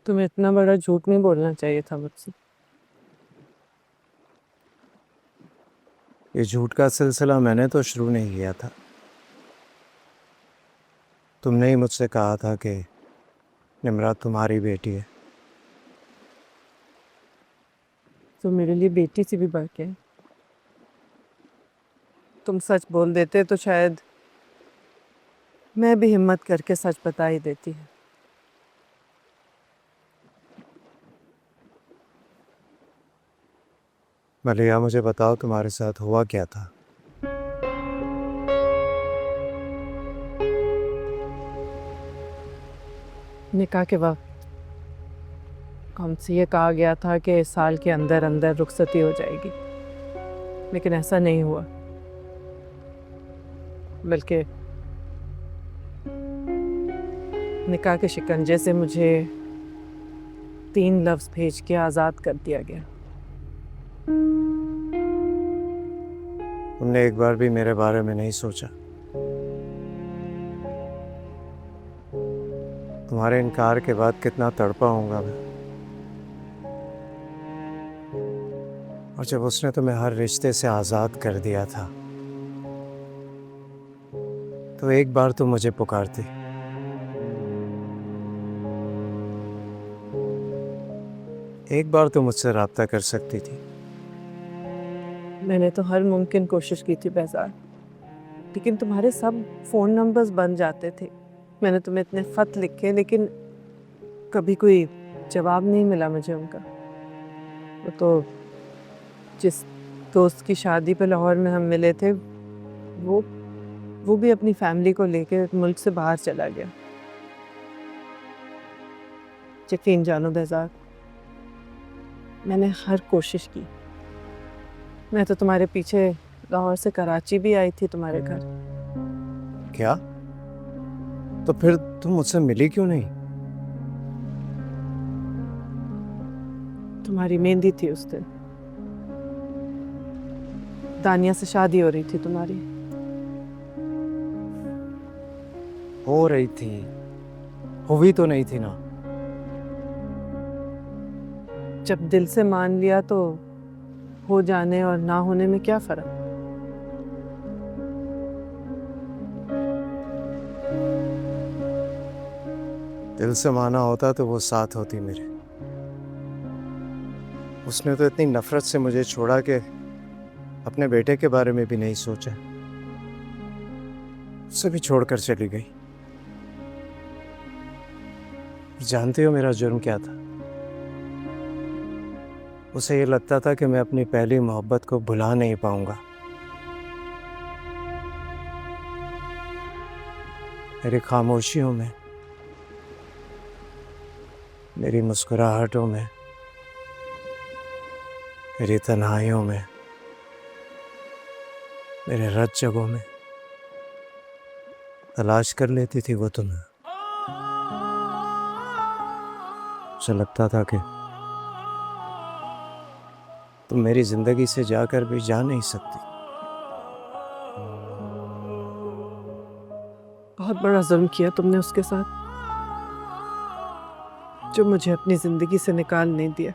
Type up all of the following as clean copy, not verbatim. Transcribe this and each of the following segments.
तुम्हें इतना बड़ा झूठ नहीं बोलना चाहिए था मुझसे। ये झूठ का सिलसिला मैंने तो शुरू नहीं किया था। तुमने ही मुझसे कहा था कि निम्रत तुम्हारी बेटी है। तो मेरे लिए बेटी से भी बढ़ के है। तुम सच बोल देते तो शायद मैं भी हिम्मत करके सच बता ही देती है। मलिया, मुझे बताओ तुम्हारे साथ हुआ क्या था। निकाह के वक्त हमसे ये कहा गया था कि इस साल के अंदर अंदर रुखसती हो जाएगी, लेकिन ऐसा नहीं हुआ। बल्कि निकाह के शिकंजे से मुझे 3 लफ्ज भेज के आज़ाद कर दिया गया। तुमने एक बार भी मेरे बारे में नहीं सोचा। तुम्हारे इनकार के बाद कितना तड़पा होऊंगा मैं। और जब उसने तुम्हें हर रिश्ते से आज़ाद कर दिया था तो एक बार तो मुझे पुकारती। एक बार तो मुझसे राब्ता कर सकती थी। मैंने तो हर मुमकिन कोशिश की थी बेजार, लेकिन तुम्हारे सब फ़ोन नंबर्स बन जाते थे। मैंने तुम्हें इतने ख़त लिखे, लेकिन कभी कोई जवाब नहीं मिला मुझे उनका। वो तो जिस दोस्त की शादी पे लाहौर में हम मिले थे, वो भी अपनी फैमिली को लेके मुल्क से बाहर चला गया। यकीन जानो बेजार, मैंने हर कोशिश की। मैं तो तुम्हारे पीछे लाहौर से कराची भी आई थी तुम्हारे घर। क्या? तो फिर तुम मुझसे मिली क्यों नहीं? तुम्हारी मेहंदी थी उस दिन, दानिया से शादी हो रही थी तुम्हारी। हो रही थी, हुई तो नहीं थी ना। जब दिल से मान लिया तो हो जाने और ना होने में क्या फर्क। दिल से माना होता तो वो साथ होती मेरे। उसने तो इतनी नफरत से मुझे छोड़ा कि अपने बेटे के बारे में भी नहीं सोचा। उसे भी छोड़कर चली गई। जानती हो मेरा जुर्म क्या था? उसे ये लगता था कि मैं अपनी पहली मोहब्बत को भुला नहीं पाऊंगा। मेरी खामोशियों में, मेरी मुस्कुराहटों में, मेरी तन्हाइयों में, मेरे रत जगहों में तलाश कर लेती थी वो तुम्हें। उसे लगता था कि तुम मेरी जिंदगी से जाकर भी जा नहीं सकती। बहुत बड़ा जुल्म किया तुमने उसके साथ, जो मुझे अपनी जिंदगी से निकाल नहीं दिया।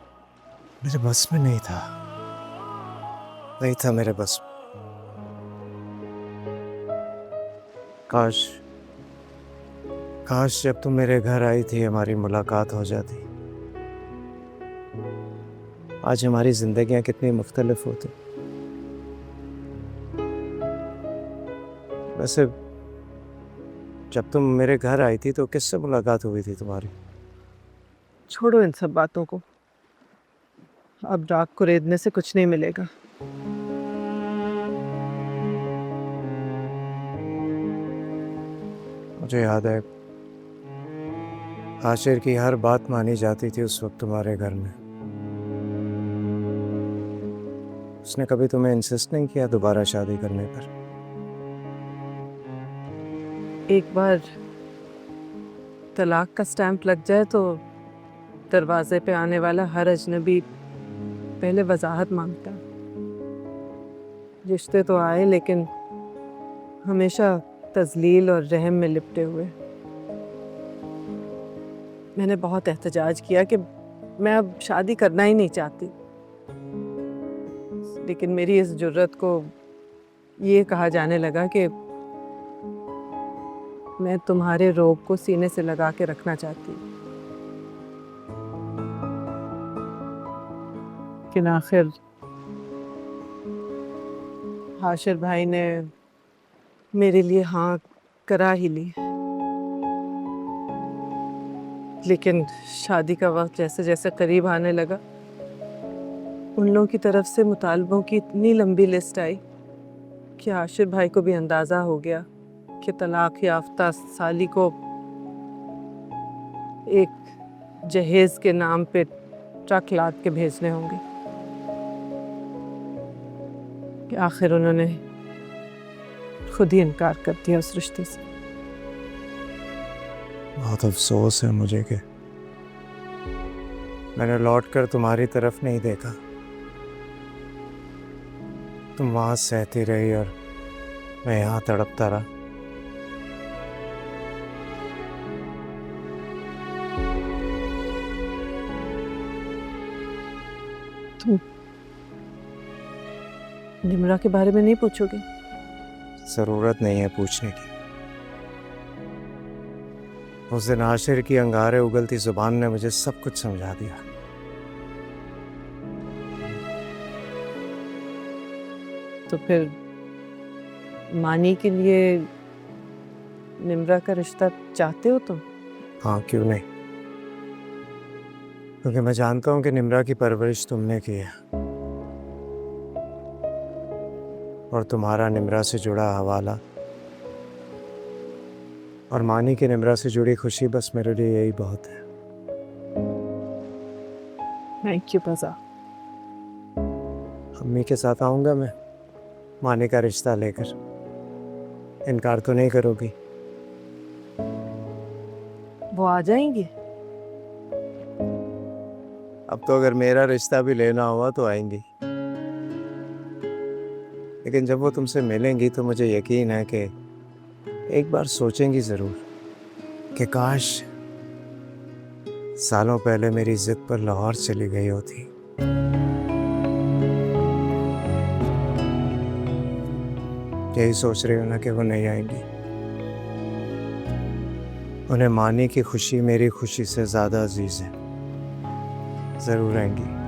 मेरे बस में नहीं था, नहीं था मेरे बस में। काश काश जब तुम मेरे घर आई थी हमारी मुलाकात हो जाती। आज हमारी जिंदगियां कितनी मुख्तलिफ होती। वैसे जब तुम मेरे घर आई थी तो किससे मुलाकात हुई थी तुम्हारी? छोड़ो इन सब बातों को, अब राख को रेदने से कुछ नहीं मिलेगा। मुझे याद है आशिर की हर बात मानी जाती थी उस वक्त तुम्हारे घर में। उसने कभी तुम्हें इंसिस्ट नहीं किया दोबारा शादी करने पर? एक बार तलाक का स्टैंप लग जाए तो दरवाजे पे आने वाला हर अजनबी पहले वजाहत मांगता है। रिश्ते तो आए, लेकिन हमेशा तजलील और रहम में लिपटे हुए। मैंने बहुत एहतजाज किया कि मैं अब शादी करना ही नहीं चाहती, लेकिन मेरी इस जुर्रत को ये कहा जाने लगा कि मैं तुम्हारे रोग को सीने से लगा के रखना चाहती हूँ। लेकिन आखिर हाशिर भाई ने मेरे लिए हाँ करा ही ली। लेकिन शादी का वक्त जैसे जैसे करीब आने लगा, उन लोगों की तरफ से मुतालबों की इतनी लंबी लिस्ट आई कि हाशिर भाई को भी अंदाज़ा हो गया कि तलाक याफ्ता साली को एक जहेज के नाम पे ट्रक लाद के भेजने होंगे। कि आखिर उन्होंने खुद ही इनकार कर दिया उस रिश्ते से। बहुत अफसोस है मुझे कि मैंने लौटकर तुम्हारी तरफ नहीं देखा। तुम वहां सहती रही और मैं यहाँ तड़पता रहा। तुम निम्रा के बारे में नहीं पूछोगे? जरूरत नहीं है पूछने की। उस दिन आशिर की अंगारे उगलती जुबान ने मुझे सब कुछ समझा दिया। तो फिर मानी के लिए निम्रा का रिश्ता चाहते हो तुम? हाँ, क्यों नहीं? क्योंकि मैं जानता हूँ कि निम्रा की परवरिश तुमने की है और तुम्हारा निम्रा से जुड़ा हवाला और मानी की निम्रा से जुड़ी खुशी, बस मेरे लिए यही बहुत है। थैंक यू बजा। अम्मी के साथ आऊँगा मैं मानी का रिश्ता लेकर। इनकार तो नहीं करोगी? वो आ जाएंगे? अब तो अगर मेरा रिश्ता भी लेना हुआ तो आएंगी, लेकिन जब वो तुमसे मिलेंगी तो मुझे यकीन है कि एक बार सोचेंगी ज़रूर कि काश सालों पहले मेरी जिद पर लाहौर चली गई होती। यही सोच रही हूँ ना कि वो नहीं आएंगी। उन्हें मानी की खुशी मेरी खुशी से ज़्यादा अजीज है। ज़रूर आएंगी।